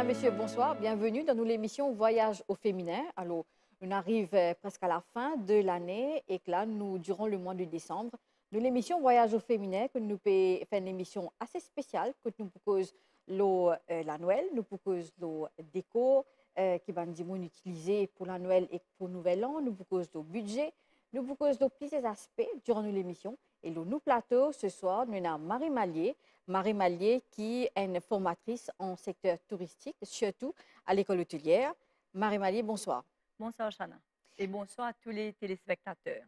Mesdames, Messieurs, bonsoir. Bienvenue dans l'émission Voyage au féminin. Alors, on arrive presque à la fin de l'année et que là, nous, durant le mois de décembre, nous l'émission Voyage au féminin, que nous fait une émission assez spéciale, que nous proposons la Noël, nous proposons le déco qui va nous utiliser pour la Noël et pour le Nouvel An, nous proposons le budget, nous proposons plusieurs aspects durant l'émission. Et nous plateau, ce soir, nous avons Marie Mallier. Marie Mallier, qui est une formatrice en secteur touristique, surtout à l'école hôtelière. Marie Mallier, bonsoir. Bonsoir, Chana. Et bonsoir à tous les téléspectateurs.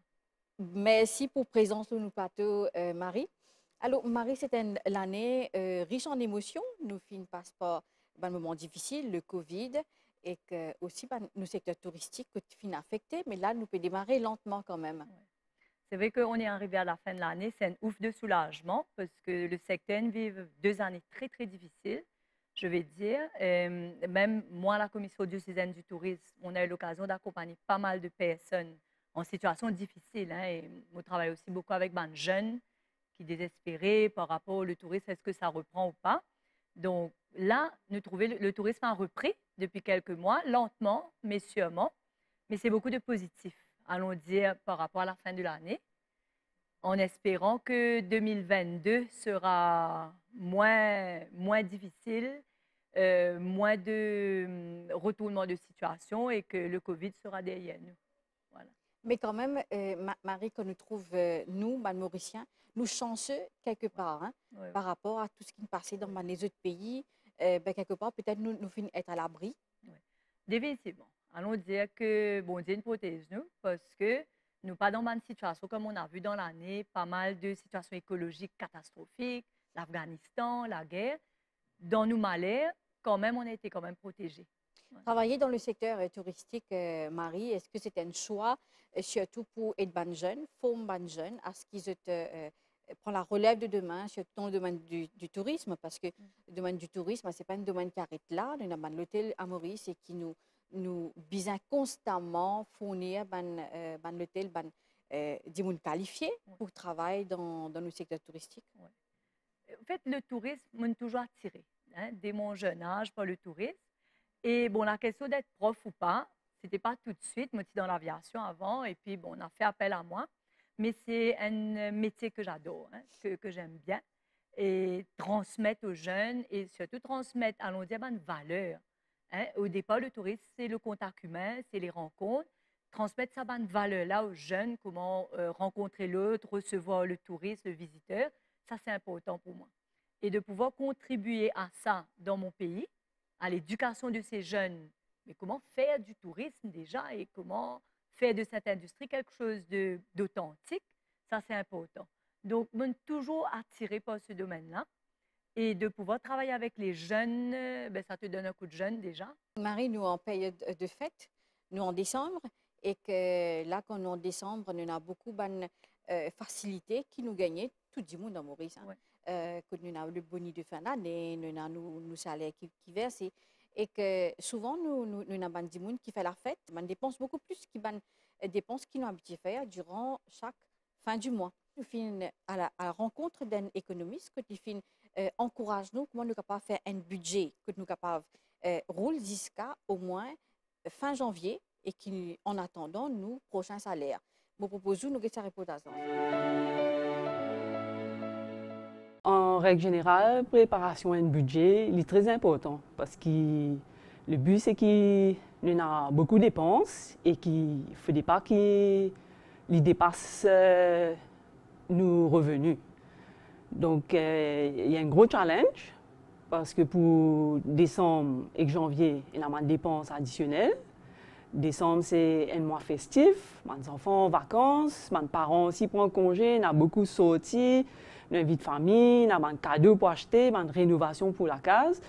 Merci pour la présence sur nos plateaux, Marie. Alors, Marie, c'est l'année riche en émotions. Nous finissons par un moment difficile, le Covid, et que aussi nos secteurs touristiques sont affectés. Mais là, nous pouvons démarrer lentement quand même. Ouais. C'est vrai qu'on est arrivé à la fin de l'année, c'est un ouf de soulagement parce que le secteur vit 2 années très, très difficiles, je vais dire. Même moi, la Commission diocésaine du tourisme, on a eu l'occasion d'accompagner pas mal de personnes en situation difficile. Et on travaille aussi beaucoup avec des jeunes qui désespéraient par rapport au tourisme, est-ce que ça reprend ou pas. Donc là, nous trouvons le tourisme a repris depuis quelques mois, lentement, mais sûrement. Mais c'est beaucoup de positifs, allons dire, par rapport à la fin de l'année, en espérant que 2022 sera moins difficile, moins de retournement de situation et que le Covid sera derrière nous. Voilà. Mais quand même, Marie, qu'on nous trouve, nous, Mauriciens, nous chanceux quelque part, hein, Oui. par rapport à tout ce qui nous passait dans les autres pays. Quelque part, peut-être nous finissons être à l'abri. Oui. Définitivement. Allons dire que bon Dieu nous protège nous parce que nous pas dans une situation comme on a vu dans l'année, pas mal de situations écologiques catastrophiques, l'Afghanistan, la guerre. Dans nos malheurs, quand même, on a été quand même protégés. Ouais. Travailler dans le secteur touristique, Marie, est-ce que c'était un choix, surtout pour être jeunes, former jeunes, à ce qu'ils prennent la relève de demain, surtout dans le domaine du tourisme, parce que le domaine du tourisme, ce n'est pas un domaine qui arrête là. Nous avons l'hôtel à Maurice et qui nous besoin constamment fournir l'hôtel des gens qualifiés pour travailler dans le secteur touristique. Ouais. En fait, le tourisme m'a toujours attiré, dès mon jeune âge, par le tourisme. Et bon, la question d'être prof ou pas, c'était pas tout de suite. Moi, j'étais dans l'aviation avant et puis bon, on a fait appel à moi. Mais c'est un métier que j'adore, que j'aime bien. Et transmettre aux jeunes et surtout transmettre, allons dire, une valeur. Au départ, le tourisme, c'est le contact humain, c'est les rencontres. Transmettre ça, une valeur-là aux jeunes, comment rencontrer l'autre, recevoir le touriste, le visiteur, ça, c'est important pour moi. Et de pouvoir contribuer à ça dans mon pays, à l'éducation de ces jeunes, mais comment faire du tourisme déjà et comment faire de cette industrie quelque chose d'authentique, ça, c'est important. Donc, je suis toujours attirée par ce domaine-là. Et de pouvoir travailler avec les jeunes, ben, ça te donne un coup de jeune déjà. Marie, nous en période de fête, nous en décembre, et que là, quand nous en décembre, nous avons beaucoup de facilités qui nous gagnent, tout le monde dans Maurice. Hein. Ouais. Que nous avons le boni de fin d'année, nous avons nos salaires qui versent, et que souvent, nous avons des gens qui font la fête, mais on dépense beaucoup plus qui dépenses qu'ils ont habitué à faire durant chaque fin du mois. Nous finissons à la rencontre d'un économiste qui encourage nous comment nous sommes capables de faire un budget, que nous sommes capables de rouler jusqu'à au moins fin janvier et qu'en attendant, nous, prochain salaire. Nous proposons nous cette reportage. En règle générale, préparation d'un budget est très important parce que le but c'est qu'il y a beaucoup de dépenses et qu'il ne faut pas qu'ils dépassent nos revenus. Donc, il y a un gros challenge parce que pour décembre et janvier, il y a des dépenses additionnelles. Décembre, c'est un mois festif, mes enfants en vacances, mes parents aussi prennent congé, il y a beaucoup de sorties, il y a une vie de famille, il y a des cadeaux pour acheter, une rénovation pour la case.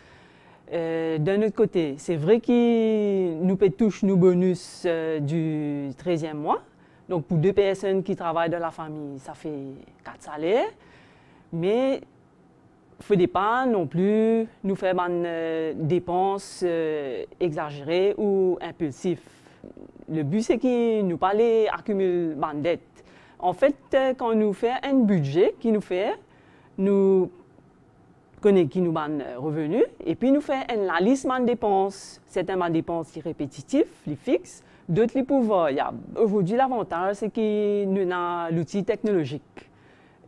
D'un autre côté, c'est vrai que nous touchons nos bonus du 13e mois. Donc, pour 2 personnes qui travaillent dans la famille, ça fait 4 salaires. Mais il ne faut pas non plus nous faire des dépenses exagérées ou impulsives. Le but, c'est que nous ne pas accumuler des dettes. En fait, quand nous faisons un budget, nous connaît qui nous donne revenus et puis nous fait une liste de dépenses. Certaines dépenses qui sont répétitives, les fixes, d'autres les pouvoirs. Aujourd'hui, l'avantage, c'est que nous avons l'outil technologique.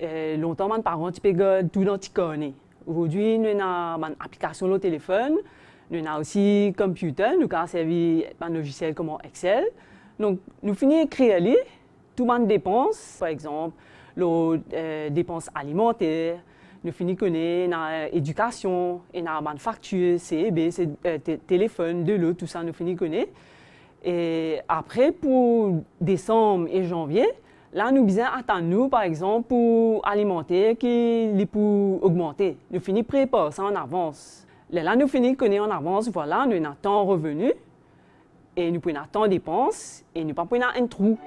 Longtemps, mes parents peuvent tout dans le Aujourd'hui, nous avons une application sur le téléphone, nous avons aussi un computer, nous avons servi un logiciel comme Excel. Donc, nous finissons d'écrire toutes les dépenses, par exemple, les dépenses alimentaires, nous finissons de connaître l'éducation, la manufacture, CEB, téléphone, de l'eau, tout ça, nous finissons de connaître. Et après, pour décembre et janvier, là, nous besoin attendre, par exemple, pour alimenter, qui pour augmenter. Nous finissons de préparer ça en avance. Là, nous finissons de connaître en avance, voilà, nous avons tant revenu, et nous pouvons tant dépenses, et nous ne pouvons pas un trou.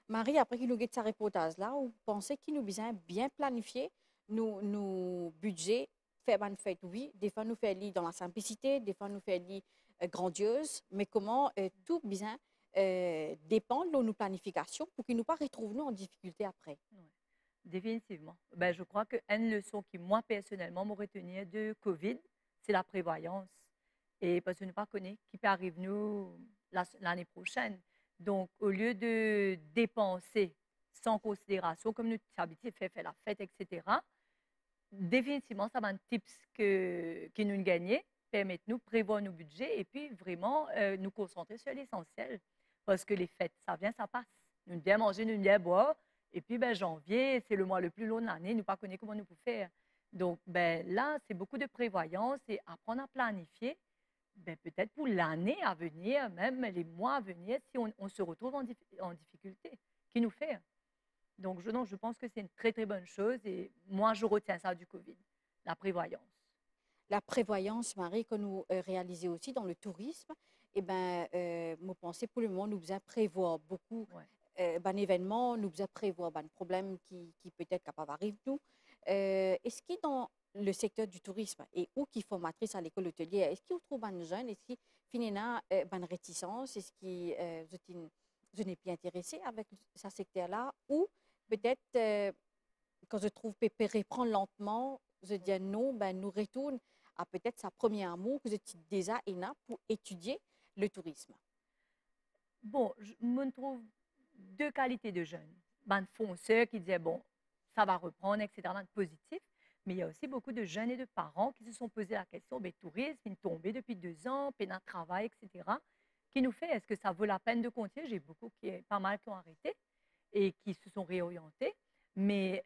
Marie, après qu'il nous guette ce reportage-là, vous pensez qu'il nous besoin bien planifier nos budgets, faire une fête, oui, des fois nous faire dans la simplicité, des fois nous faire grandiose, mais comment tout besoin dépend de nos planifications pour qu'ils ne nous pas retrouvent nous en difficulté après. Ouais, définitivement. Ben, je crois qu'une leçon qui, moi, personnellement, m'a retenue de COVID, c'est la prévoyance. Et parce que nous ne connaissons pas qui peut arriver nous l'année prochaine. Donc, au lieu de dépenser sans considération, comme nous sommes habitués à faire la fête, etc., définitivement, ça va un tips qui nous gagnons, permettre nous de prévoir nos budgets et puis vraiment nous concentrer sur l'essentiel. Parce que les fêtes, ça vient, ça passe. Nous devons bien manger, nous devons bien boire. Et puis, ben, janvier, c'est le mois le plus long de l'année, nous ne connaissons pas comment nous pouvons faire. Donc, ben, là, c'est beaucoup de prévoyance et apprendre à planifier. Ben, peut-être pour l'année à venir, même les mois à venir, si on se retrouve en difficulté, qui nous fait. Donc, je pense que c'est une très, très bonne chose et moi, je retiens ça du COVID, la prévoyance. La prévoyance, Marie, que nous réalisons aussi dans le tourisme, eh ben, moi, pensez pour le moment, nous devons prévoir beaucoup d'événements, nous devons prévoir des problèmes qui peut-être capables d'arriver nous. Est-ce que dans le secteur du tourisme et ou qui formatrice à l'école hôtelière, est-ce qu'il y a trop de jeunes, est-ce qu'il y a une réticence, est-ce que vous n'êtes pas intéressé avec ce secteur-là ou peut-être quand je trouve Pépé reprendre lentement, je dis non, ben nous retourne à peut-être sa première amour que je déjà ENA pour étudier le tourisme. Bon, je me trouve deux qualités de jeunes. Ben fonceurs qui disaient bon, ça va reprendre, etc., positif. Mais il y a aussi beaucoup de jeunes et de parents qui se sont posé la question, ben, tourisme, il est tombé depuis 2 ans, peine à travail, etc., qui nous fait, est-ce que ça vaut la peine de continuer? J'ai pas mal qui ont arrêté et qui se sont réorientés, mais,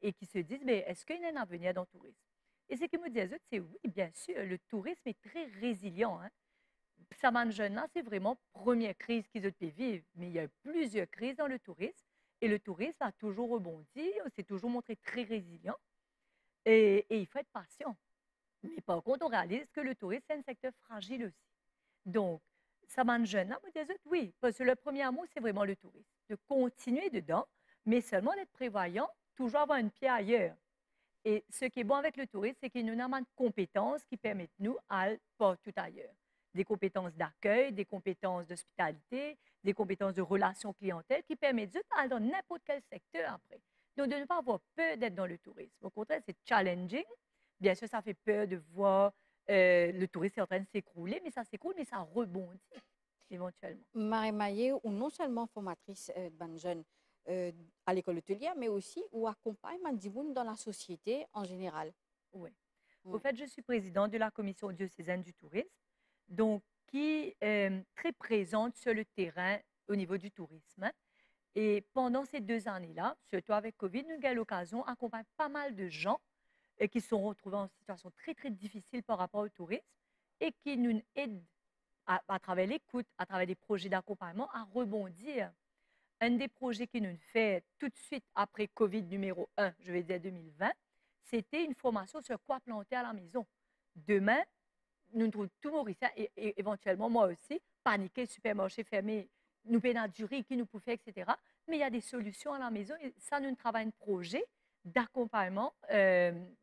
et qui se disent, mais est-ce qu'il y a un avenir dans le tourisme? Et ce qu'ils me disent, c'est oui, bien sûr, le tourisme est très résilient. Hein? Ça m'a jeune là, c'est vraiment la première crise qu'ils ont pu vivre, mais il y a plusieurs crises dans le tourisme et le tourisme a toujours rebondi, s'est toujours montré très résilient. Et il faut être patient. Mais par contre, on réalise que le tourisme, c'est un secteur fragile aussi. Donc, ça m'a jeune là, me disait, oui, parce que le premier mot, c'est vraiment le tourisme. De continuer dedans, mais seulement d'être prévoyant, toujours avoir une pied ailleurs. Et ce qui est bon avec le tourisme, c'est qu'il nous a de compétences qui permettent nous d'aller pas tout ailleurs. Des compétences d'accueil, des compétences d'hospitalité, des compétences de relations clientèle qui permettent d'aller dans n'importe quel secteur après. Donc, de ne pas avoir peur d'être dans le tourisme. Au contraire, c'est challenging. Bien sûr, ça fait peur de voir le tourisme est en train de s'écrouler, mais ça s'écroule, mais ça rebondit éventuellement. Marie Maillet, ou non seulement formatrice de jeunes à l'école hôtelière, mais aussi ou accompagne Mandimoun dans la société en général. Oui. Au fait, je suis présidente de la commission diocésaine du tourisme, donc qui est très présente sur le terrain au niveau du tourisme. Et pendant ces 2 années-là, surtout avec COVID, nous avons eu l'occasion d'accompagner pas mal de gens qui se sont retrouvés en situation très, très difficile par rapport au tourisme et qui nous aident à travers l'écoute, à travers des projets d'accompagnement, à rebondir. Un des projets qui nous fait tout de suite après COVID numéro 1, je vais dire 2020, c'était une formation sur quoi planter à la maison. Demain, nous trouvons tout Mauricien et éventuellement moi aussi, paniquer, supermarché fermé, nous payons du riz qui nous pouvait faire, etc. Mais il y a des solutions à la maison et ça, nous travaillons un projet d'accompagnement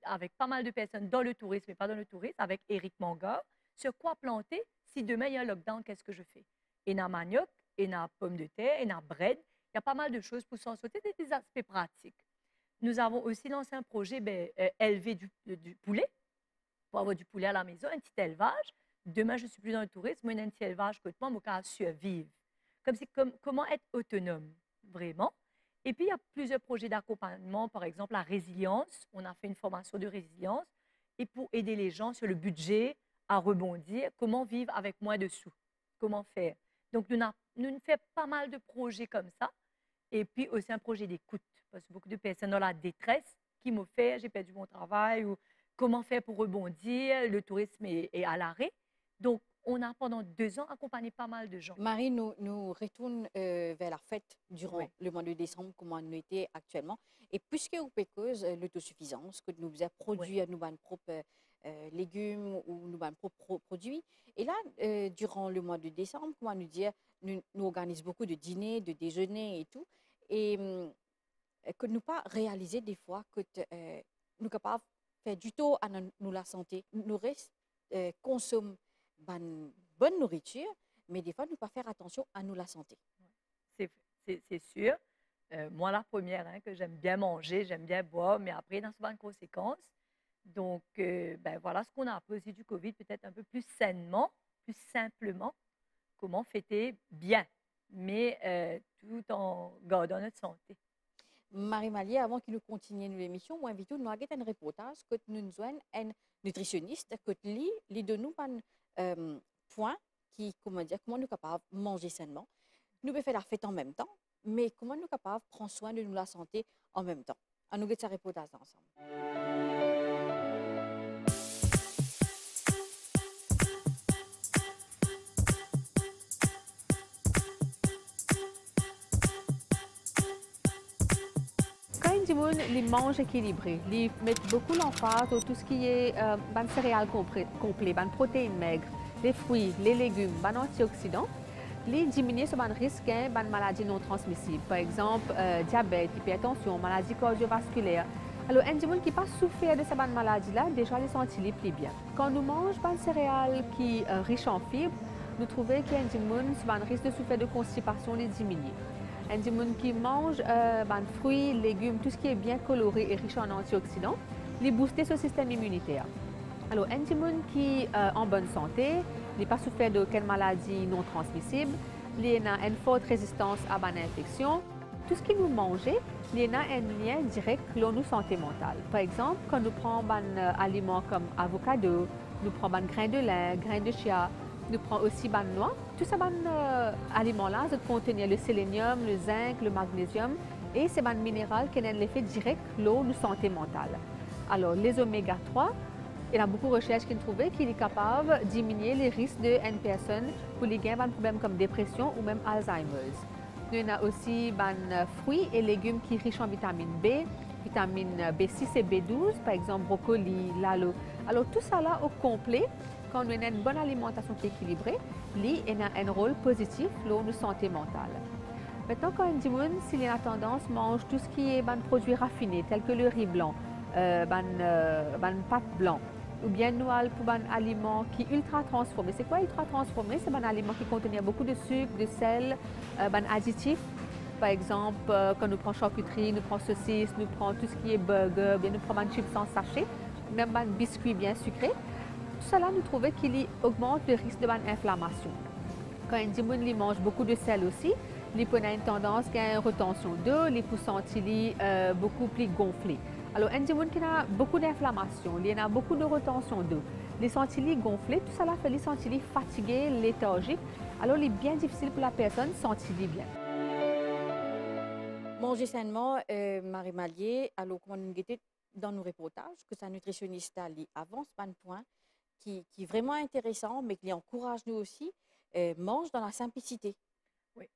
avec pas mal de personnes dans le tourisme et pas dans le tourisme, avec Éric Mangard, sur quoi planter si demain il y a un lockdown, qu'est-ce que je fais? Et dans manioc, et dans pomme de terre, et dans bread, il y a pas mal de choses pour s'en sortir, des aspects pratiques. nous avons aussi lancé un projet, élever du poulet, pour avoir du poulet à la maison, un petit élevage. Demain, je ne suis plus dans le tourisme, moi, j'ai un petit élevage que moi, je survivre. Comment être autonome, vraiment. Et puis, il y a plusieurs projets d'accompagnement, par exemple, la résilience. On a fait une formation de résilience. Et pour aider les gens sur le budget à rebondir, comment vivre avec moins de sous, comment faire. Donc, nous faisons pas mal de projets comme ça. Et puis aussi un projet d'écoute, parce que beaucoup de personnes dans la détresse qui m'ont fait, j'ai perdu mon travail, ou comment faire pour rebondir, le tourisme est à l'arrêt. Donc, on a pendant 2 ans accompagné pas mal de gens. Marie nous retourne vers la fête durant le mois de décembre, comment nous était actuellement. Et puisque vous cause l'autosuffisance, que nous faisons produire nos propres légumes ou nos propres produits. Et là, durant le mois de décembre, comment nous dire, nous organisons beaucoup de dîners, de déjeuners et tout. Et que nous pas réaliser des fois que nous sommes capables de faire du tout à nous la santé. Nous restons consommer bonne nourriture, mais des fois, nous pas faire attention à nous la santé. C'est sûr. Moi, la première, que j'aime bien manger, j'aime bien boire, mais après, dans souvent de conséquences. Donc, voilà ce qu'on a appris aussi du COVID, peut-être un peu plus sainement, plus simplement, comment fêter bien, mais tout en gardant notre santé. Marie Malier, avant que nous continuions l'émission, moi, invite nous à un reportage que nous avons un nutritionniste que les de nous point qui, comment dire, comment nous sommes capables de manger sainement. Nous pouvons faire la fête en même temps, mais comment nous sommes capables de prendre soin de nous la santé en même temps. À nous faire ce reportage ensemble. Ils mangent équilibré. Ils mettent beaucoup l'emphase sur tout ce qui est céréales complets, protéines maigres, les fruits, les légumes, antioxydants. Ils diminuent ce risque de maladies non transmissibles, par exemple diabète, hypertension, maladies cardiovasculaires. Alors, un gens qui pas souffert de ces maladies-là, déjà les sentent plus bien. Quand nous mangeons des céréales qui sont riches en fibres, nous trouvons qu'il y a un risque de souffrir de constipation les diminuer. Un gens qui mange fruits, légumes, tout ce qui est bien coloré et riche en antioxydants, les booster ce système immunitaire. Alors, un gens qui est en bonne santé, n'est pas souffert d'aucune maladie non transmissible, il a une forte résistance à l'infection. Tout ce que nous mangeons, il a un lien direct avec notre santé mentale. Par exemple, quand nous prenons des aliments comme avocado, nous prenons des grains de lin, grains de chia, nous prenons aussi des noix. Tous ces aliments-là contiennent le sélénium, le zinc, le magnésium et c'est un minéral qui a un effet direct sur notre santé mentale. Alors, les oméga 3, il y a beaucoup de recherches qui ont trouvé qu'il est capable de diminuer les risques d'une personne pour les gagner un problème comme dépression ou même Alzheimer. Il y a aussi des fruits et légumes qui sont riches en vitamine B, vitamine B6 et B12, par exemple brocoli, lalo. Alors tout ça là au complet, quand on a une bonne alimentation qui est équilibrée, il a un rôle positif sur notre santé mentale. Maintenant, quand on dit s'il y a tendance à manger tout ce qui est produits raffinés, tels que le riz blanc, pâte blanc, ou bien nous pour un aliment qui est ultra transformé. C'est quoi ultra transformé? C'est un aliment qui contient beaucoup de sucre, de sel, additifs. Par exemple, quand nous prenons charcuterie, nous prenons saucisses, nous prenons tout ce qui est burger, bien nous prenons un chips sans sachet, même un biscuit bien sucré. Tout cela, nous trouvons qu'il augmente le risque d'inflammation. Quand un gens mange beaucoup de sel aussi, il peut avoir une tendance à une rétention d'eau, les peut sentir beaucoup plus gonflé. Alors, un gens qui a beaucoup d'inflammation, il y a beaucoup de rétention d'eau, les sentir gonflés, tout cela fait les sentir fatigués, léthargiques. Alors, il est bien difficile pour la personne de se sentir bien. Manger sainement, Marie Malier, alors comment nous guetter dans nos reportages, que sa nutritionniste avance pas un point qui est vraiment intéressant, mais qui encourage nous aussi, mange dans la simplicité. Oui,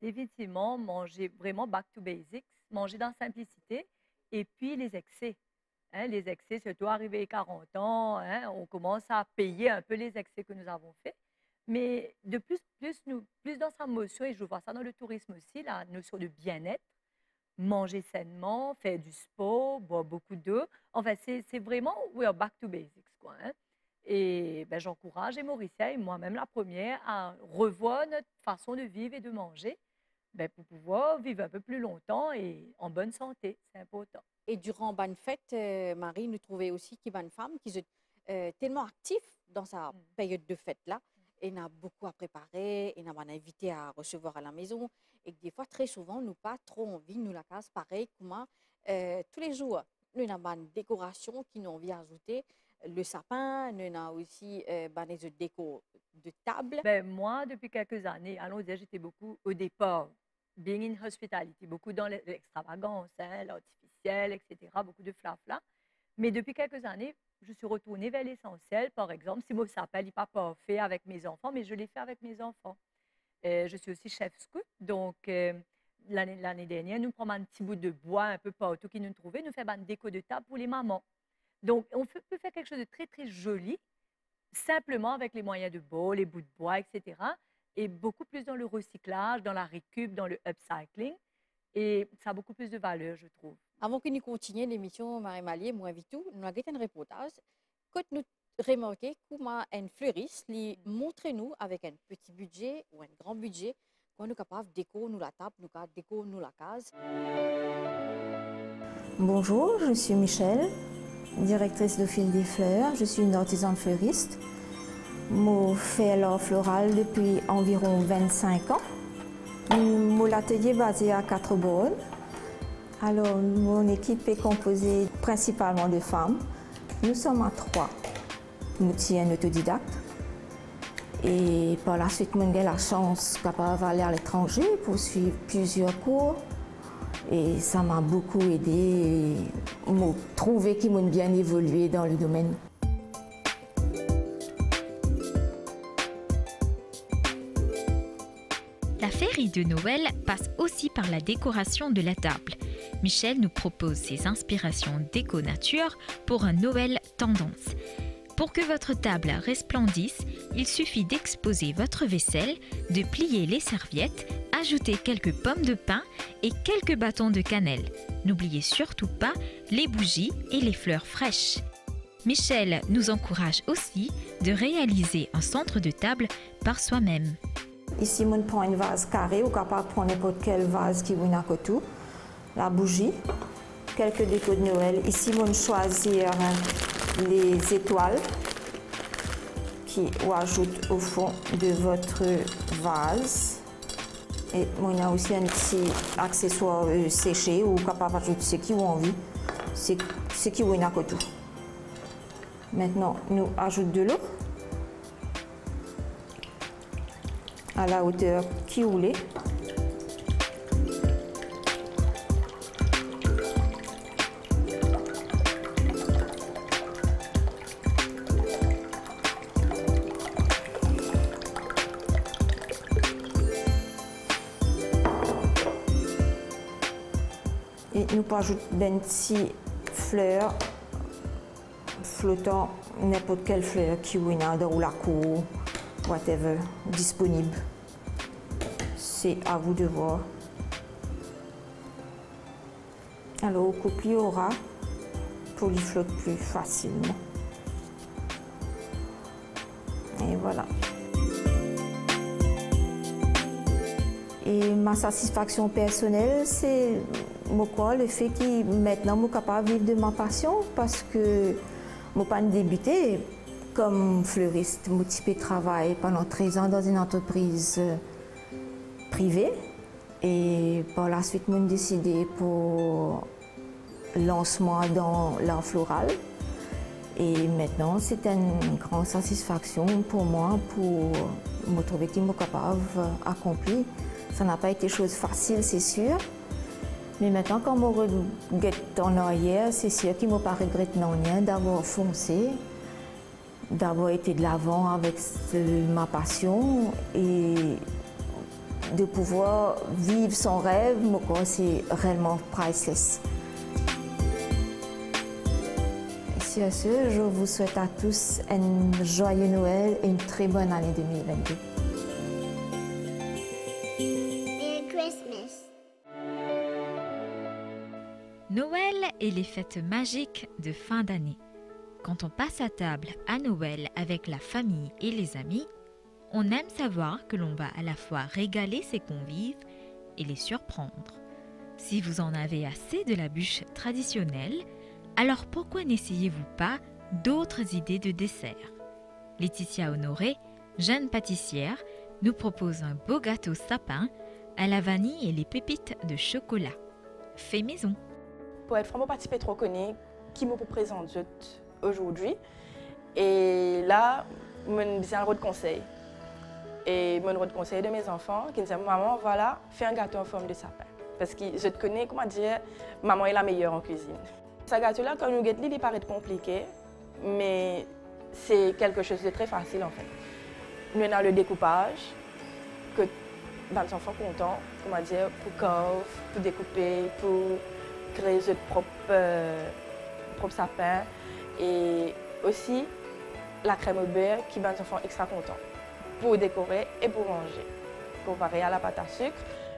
définitivement, manger vraiment back to basics, manger dans la simplicité et puis les excès. Les excès, surtout arrivé à 40 ans, on commence à payer un peu les excès que nous avons faits. Mais de plus dans sa notion, et je vois ça dans le tourisme aussi, la notion de bien-être, manger sainement, faire du sport, boire beaucoup d'eau. Enfin, c'est vraiment we are back to basics, quoi. Et j'encourage et Mauricia et moi-même la première à revoir notre façon de vivre et de manger ben, pour pouvoir vivre un peu plus longtemps et en bonne santé. C'est important. Et durant bonne fête, Marie, nous trouvait aussi qu'il y a une femme qui est tellement active dans sa période de fête-là. Et n'a beaucoup à préparer, et n'a pas invité à recevoir à la maison. Et que des fois, très souvent, nous pas trop envie, nous la case pareil, comment tous les jours, nous avons une décoration qui nous envie d'ajouter. Le sapin, nous avons aussi des autres décos de table. Ben, moi, depuis quelques années, allons dire, j'étais beaucoup au départ, being in hospitality, beaucoup dans l'extravagance, hein, l'artificiel, etc., beaucoup de flafla. Mais depuis quelques années, je suis retournée vers l'essentiel. Par exemple, si mon sapin n'est pas parfait avec mes enfants, mais je l'ai fait avec mes enfants. Je suis aussi chef scout, donc l'année dernière, nous prenons un petit bout de bois un peu partout qui nous trouvait, nous faisons une déco de table pour les mamans. Donc, on peut faire quelque chose de très, très joli, simplement avec les moyens de bord, les bouts de bois, etc. Et beaucoup plus dans le recyclage, dans la récup, dans le upcycling. Et ça a beaucoup plus de valeur, je trouve. Avant que nous continuions l'émission Marie-Malier, moi, Vitou, nous avons un reportage. Quand nous remarquons comment un fleuriste montre-nous avec un petit budget ou un grand budget, quand nous sommes capables de décorer nous la table, nous décorer nous la case. Bonjour, je suis Michel, directrice de Fil des Fleurs. Je suis une artisane fleuriste. Je fais l'art floral depuis environ 25 ans. Mon atelier est basé à Quatre-Bornes. Alors, mon équipe est composée principalement de femmes. Nous sommes à 3. Nous sommes un autodidacte. Et par la suite, j'ai eu la chance d'aller à l'étranger pour suivre plusieurs cours. Et ça m'a beaucoup aidé et m'a trouvé qu'ils m'ont bien évolué dans le domaine. La féerie de Noël passe aussi par la décoration de la table. Michel nous propose ses inspirations déco-nature pour un Noël tendance. Pour que votre table resplendisse, il suffit d'exposer votre vaisselle, de plier les serviettes, ajouter quelques pommes de pin et quelques bâtons de cannelle. N'oubliez surtout pas les bougies et les fleurs fraîches. Michel nous encourage aussi de réaliser un centre de table par soi-même. Ici, on prend une vase carrée ou capable de prendre n'importe quel vase qui est à côté. La bougie, quelques décos de Noël. Ici, on choisit les étoiles qui on ajoute au fond de votre vase. Et on a aussi un petit accessoire séché ou capable d'ajouter ce qui ont envie, ce qui est à côté. Maintenant, nous ajoutons de l'eau à la hauteur qui voulait. Et nous pouvons ajouter des petites fleurs flottant, n'importe quelle fleur qui est dans la cour, whatever, disponible. C'est à vous de voir. Alors, au couple, il y aura pour qu'il flotte plus facilement. Et voilà. Et ma satisfaction personnelle, c'est le fait que maintenant, je suis capable de vivre de ma passion parce que je n'ai pas débuté comme fleuriste. Je travaille pendant 13 ans dans une entreprise privée. Et par la suite, j'ai décidé pour lancement dans l'art floral. Et maintenant, c'est une grande satisfaction pour moi pour me trouver que je suis capable d'accomplir. Ça n'a pas été chose facile, c'est sûr. Mais maintenant, quand je regrette en arrière, c'est sûr qu'il ne m'a pas regretté rien d'avoir foncé, d'avoir été de l'avant avec ma passion et de pouvoir vivre son rêve, c'est réellement priceless. Sur ce, je vous souhaite à tous un joyeux Noël et une très bonne année 2022. Merry Christmas. Noël et les fêtes magiques de fin d'année. Quand on passe à table à Noël avec la famille et les amis, on aime savoir que l'on va à la fois régaler ses convives et les surprendre. Si vous en avez assez de la bûche traditionnelle, alors pourquoi n'essayez-vous pas d'autres idées de dessert? Laetitia Honoré, jeune pâtissière, nous propose un beau gâteau sapin à la vanille et les pépites de chocolat. Fait maison. Pour être vraiment pas trop connu, qui me présente aujourd'hui. Et là, j'ai un de conseil. Et mon de conseil de mes enfants qui me disent maman, voilà, fais un gâteau en forme de sapin. Parce que je te connais, comment dire, maman est la meilleure en cuisine. Ce gâteau-là, comme nous guettons, il paraît compliqué, mais c'est quelque chose de très facile en fait. Nous avons le découpage, que les enfants sont contents, comment dire, pour couvrir, pour découper, pour créer leur propre sapin. Et aussi la crème au beurre qui rend les enfants extra contents pour décorer et pour manger, comparé à la pâte à sucre.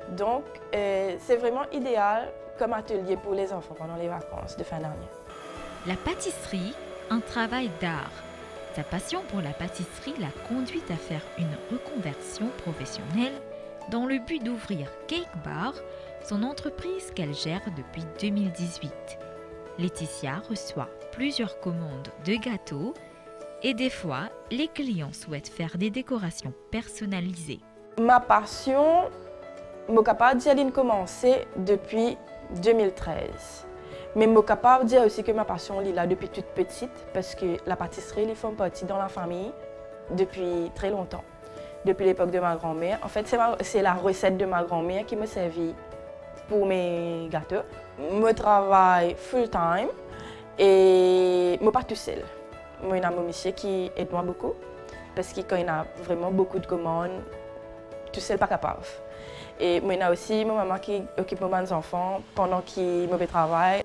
Donc, c'est vraiment idéal comme atelier pour les enfants pendant les vacances de fin d'année. La pâtisserie, un travail d'art. Sa passion pour la pâtisserie l'a conduite à faire une reconversion professionnelle dans le but d'ouvrir Cake Bar, son entreprise qu'elle gère depuis 2018. Laetitia reçoit plusieurs commandes de gâteaux et des fois, les clients souhaitent faire des décorations personnalisées. Ma passion, je suis capable de dire qu'elle a commencé depuis 2013. Mais je suis capable de dire aussi que ma passion est là depuis toute petite parce que la pâtisserie, elle fait partie dans la famille depuis très longtemps. Depuis l'époque de ma grand-mère. En fait, c'est la recette de ma grand-mère qui me servit pour mes gâteaux. Je travaille full-time et je ne suis pas tout seul. Moi, il y a mon monsieur qui aide moi beaucoup parce que quand il y a vraiment beaucoup de commandes, tout seul pas capable. Et moi, il y a aussi ma maman qui occupe mes enfants pendant qu'il me travaille.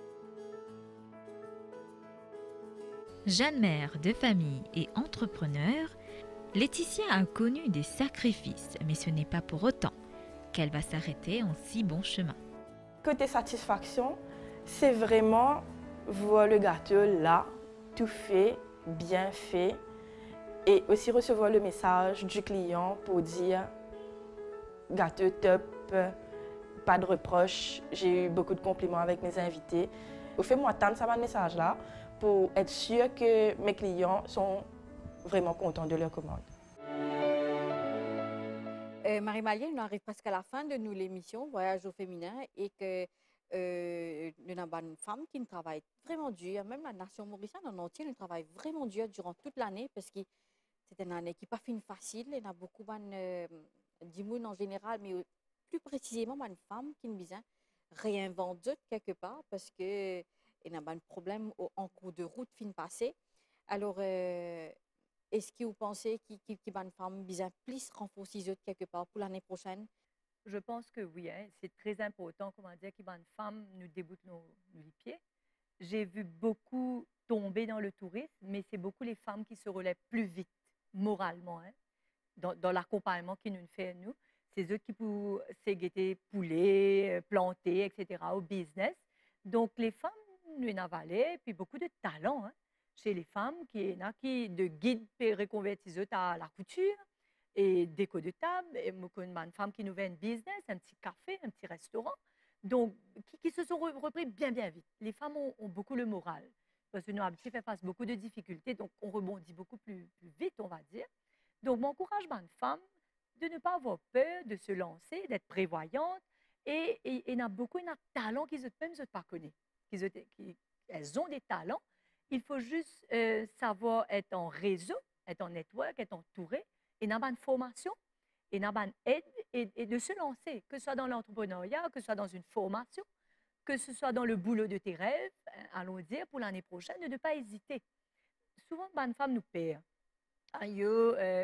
Jeune mère de famille et entrepreneur, Laetitia a connu des sacrifices, mais ce n'est pas pour autant qu'elle va s'arrêter en si bon chemin. Côté satisfaction, c'est vraiment voir le gâteau là, tout fait, bien fait, et aussi recevoir le message du client pour dire gâteau top, pas de reproches. J'ai eu beaucoup de compliments avec mes invités. Au fait, moi, attendre ça message là pour être sûr que mes clients sont vraiment contents de leur commande. Marie-Malienne, on arrive presque à la fin de l'émission Voyage au féminin et que nous avons une femme qui travaille vraiment dur. Même la nation mauricienne en entier, nous travaille vraiment dur durant toute l'année parce que c'est une année qui n'est pas fine facile. Il y a beaucoup de en général, mais plus précisément une femme qui nous réinvente quelque part parce que il y a un problème en cours de route fin passé. Alors, est-ce que vous pensez qu'il y a une femme bien plus renforcée quelque part pour l'année prochaine? Je pense que oui, hein. C'est très important, comment dire, qu'il y a une femme nous déboute les pieds. J'ai vu beaucoup tomber dans le tourisme, mais c'est beaucoup les femmes qui se relèvent plus vite, moralement, hein, dans l'accompagnement qu'ils nous fait nous. C'est eux qui pour guetter poulet, planter, etc., au business. Donc, les femmes nous avalent, puis beaucoup de talent, hein, chez les femmes qui de guide reconvertissent à la couture et déco de table. Et une femme qui nous fait un business, un petit café, un petit restaurant. Donc, qui se sont repris bien vite. Les femmes ont beaucoup le moral parce que nous avons fait face à beaucoup de difficultés, donc on rebondit beaucoup plus vite, on va dire. Donc, mon encouragement une femme de ne pas avoir peur, de se lancer, d'être prévoyante. Et il y a beaucoup de talents qu'ils ne pas connaissent. Elles ont des talents. Il faut juste savoir être en réseau, être en network, être entouré, et d'avoir une formation, et d'avoir une aide, et de se lancer, que ce soit dans l'entrepreneuriat, que ce soit dans une formation, que ce soit dans le boulot de tes rêves, allons dire, pour l'année prochaine, de ne pas hésiter. Souvent, une femme nous perd. Aïe,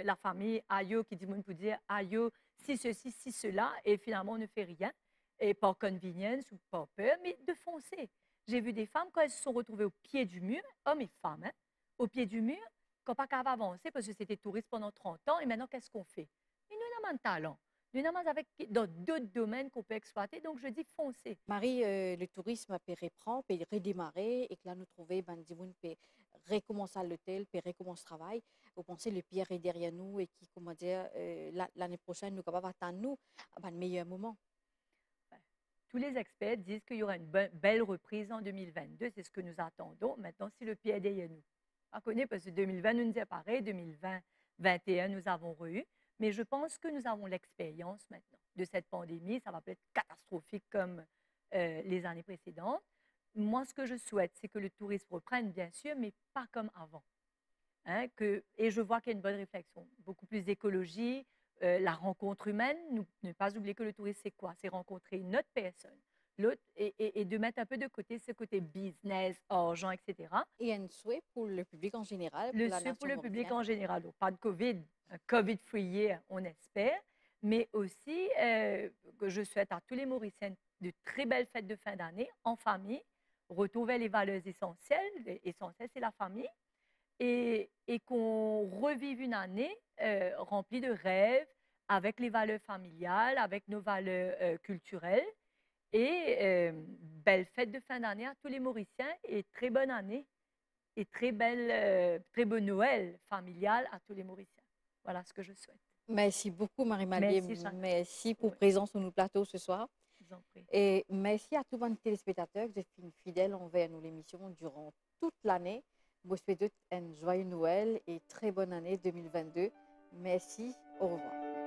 la famille, aïe, qui dit pour dire, aïe, si ceci, si cela, et finalement, on ne fait rien, et par convenience ou par peur, mais de foncer. J'ai vu des femmes, quand elles se sont retrouvées au pied du mur, hommes et femmes, hein, au pied du mur, quand pas qu'à avancer parce que c'était touriste pendant 30 ans, et maintenant, qu'est-ce qu'on fait? Et nous avons un talent. Nous avons dans d'autres domaines qu'on peut exploiter, donc je dis foncer. Marie, le tourisme peut reprendre, peut redémarrer, et que là, nous trouvons, peut recommencer à l'hôtel, peut recommencer le travail. Vous pensez le pire est derrière nous et qui, comment dire, l'année prochaine, nous sommes capables d'atteindre un meilleur moment? tous les experts disent qu'il y aura une belle reprise en 2022. C'est ce que nous attendons. Maintenant, si le pied est derrière nous. On connaît parce que 2020 nous est pareil, 2021 nous avons eu. Mais je pense que nous avons l'expérience maintenant de cette pandémie. Ça va peut être catastrophique comme les années précédentes. Moi, ce que je souhaite, c'est que le tourisme reprenne, bien sûr, mais pas comme avant. Hein, et je vois qu'il y a une bonne réflexion, beaucoup plus d'écologie, la rencontre humaine. Ne pas oublier que le tourisme, c'est quoi? C'est rencontrer une autre personne, l'autre, et de mettre un peu de côté ce côté business, argent, etc. Et un souhait pour le public en général. Le souhait pour le public en général. Donc, pas de COVID, un COVID-free year, on espère, mais aussi que je souhaite à tous les Mauriciens de très belles fêtes de fin d'année en famille, retrouver les valeurs essentielles. L'essentiel, c'est la famille. Et qu'on revive une année remplie de rêves, avec les valeurs familiales, avec nos valeurs culturelles. Et belle fête de fin d'année à tous les Mauriciens et très bonne année et très beau Noël familial à tous les Mauriciens. Voilà ce que je souhaite. Merci beaucoup, Marie-Malié. Merci pour Oui. présence sur nos plateaux ce soir. Je vous en prie. Et merci à tous les téléspectateurs qui sont fidèles envers nous l'émission durant toute l'année. Je vous souhaite un joyeux Noël et très bonne année 2022. Merci, au revoir.